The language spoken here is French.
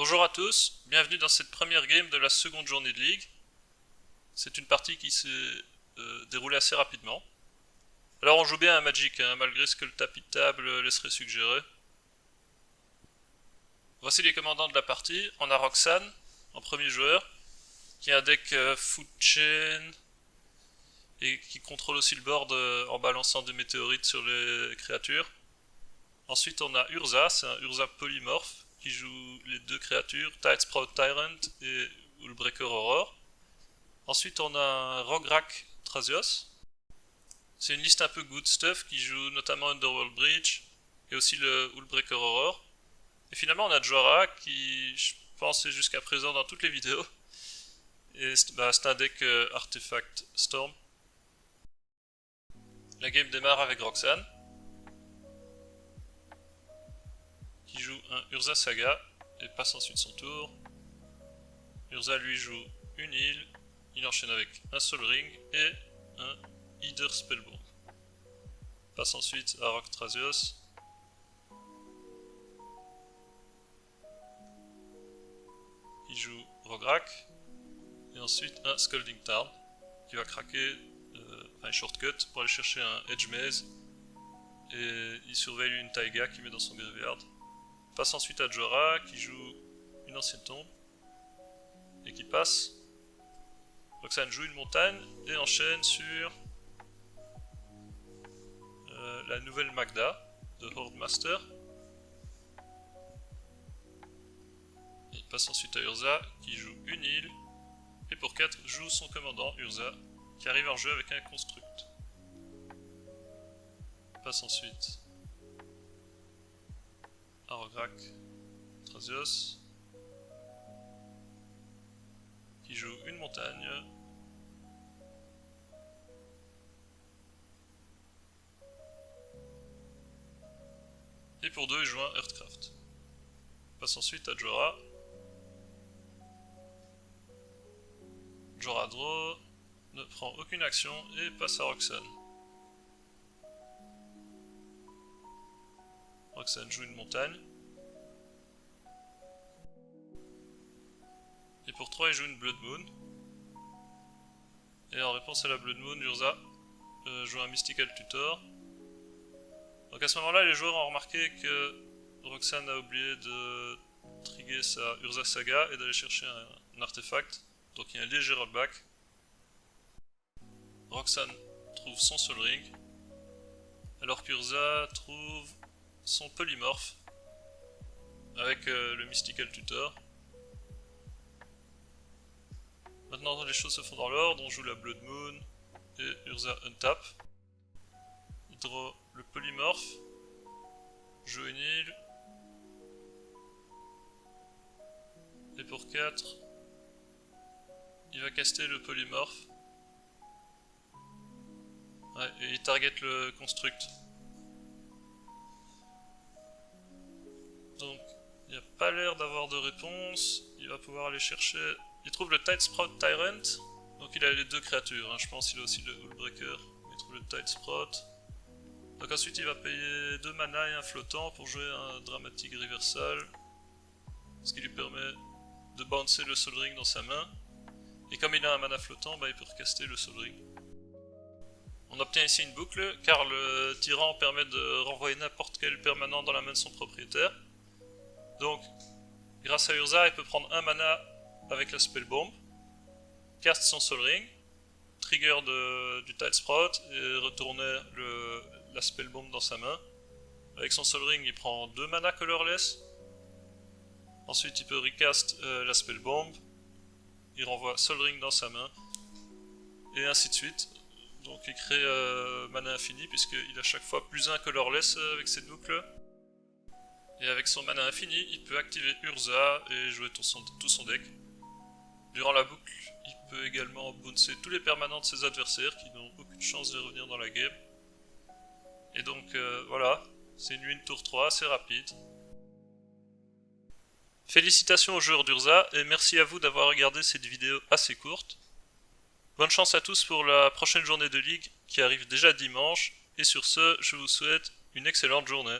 Bonjour à tous, bienvenue dans cette première game de la seconde journée de ligue. C'est une partie qui s'est déroulée assez rapidement. Alors on joue bien à Magic, hein, malgré ce que le tapis de table laisserait suggérer. Voici les commandants de la partie. On a Roxanne en premier joueur, qui a un deck Food Chain et qui contrôle aussi le board en balançant des météorites sur les créatures. Ensuite on a Urza, c'est un Urza polymorphe qui joue les deux créatures, Tidesprout Tyrant et Hullbreaker Aurore. Ensuite on a un Rograk Thrasios. C'est une liste un peu good stuff qui joue notamment Underworld Breach et aussi le Hullbreaker Aurore. Et finalement on a Jora qui je pense est jusqu'à présent dans toutes les vidéos. Et c'est un deck Artefact Storm. La game démarre avec Roxanne qui joue un Urza Saga et passe ensuite son tour. Urza lui joue une île, il enchaîne avec un Sol Ring et un Either Spellbound. Passe ensuite à Rock Thrasios. Il joue Rograk et ensuite un Scalding Tarn qui va craquer un shortcut pour aller chercher un Edge Maze et il surveille une Taiga qui met dans son graveyard. Passe ensuite à Jora qui joue une ancienne tombe et qui passe. Roxanne joue une montagne et enchaîne sur la nouvelle Magda de Horde Master. Et il passe ensuite à Urza qui joue une île et pour 4 joue son commandant Urza qui arrive en jeu avec un construct. Passe ensuite à Rograk Thrasios qui joue une montagne. Et pour 2 il joue un Earthcraft. Passe ensuite à Jora. Jora draw, ne prend aucune action et passe à Roxanne. Roxanne joue une montagne. Et pour 3 il joue une Blood Moon. Et en réponse à la Blood Moon, Urza joue un Mystical Tutor. Donc à ce moment-là, les joueurs ont remarqué que Roxanne a oublié de trigger sa Urza Saga et d'aller chercher un artefact. Donc il y a un léger rollback. Roxanne trouve son Sol Ring, alors qu'Urza trouve son polymorphe avec le Mystical Tutor. Maintenant les choses se font dans l'ordre, on joue la Blood Moon et Urza untap. Il draw le polymorphe, joue une île, et pour 4, il va caster le polymorphe. Ouais, et il target le construct. Donc, il n'y a pas l'air d'avoir de réponse. Il va pouvoir aller chercher. Il trouve le Tidesprout Tyrant. Donc, il a les deux créatures. Hein. Je pense qu'il a aussi le Hullbreaker. Il trouve le Tidesprout. Donc, ensuite, il va payer 2 mana et un flottant pour jouer un Dramatic Reversal. Ce qui lui permet de bouncer le Sol Ring dans sa main. Et comme il a un mana flottant, il peut recaster le Sol Ring. On obtient ici une boucle, car le tyran permet de renvoyer n'importe quel permanent dans la main de son propriétaire. Donc, grâce à Urza, il peut prendre un mana avec la Spell Bomb, cast son Sol Ring, trigger du Tidesprout et retourner la Spell Bomb dans sa main. Avec son Sol Ring, il prend 2 mana colorless. Ensuite, il peut recast la Spell Bomb. Il renvoie Sol Ring dans sa main. Et ainsi de suite. Donc il crée mana infini puisqu'il a chaque fois plus 1 colorless avec cette boucle. Et avec son mana infini, il peut activer Urza et jouer tout son deck. Durant la boucle, il peut également bouncer tous les permanents de ses adversaires qui n'ont aucune chance de revenir dans la game. Et donc voilà, c'est une win tour 3, c'est rapide. Félicitations aux joueurs d'Urza et merci à vous d'avoir regardé cette vidéo assez courte. Bonne chance à tous pour la prochaine journée de ligue qui arrive déjà dimanche, et sur ce, je vous souhaite une excellente journée.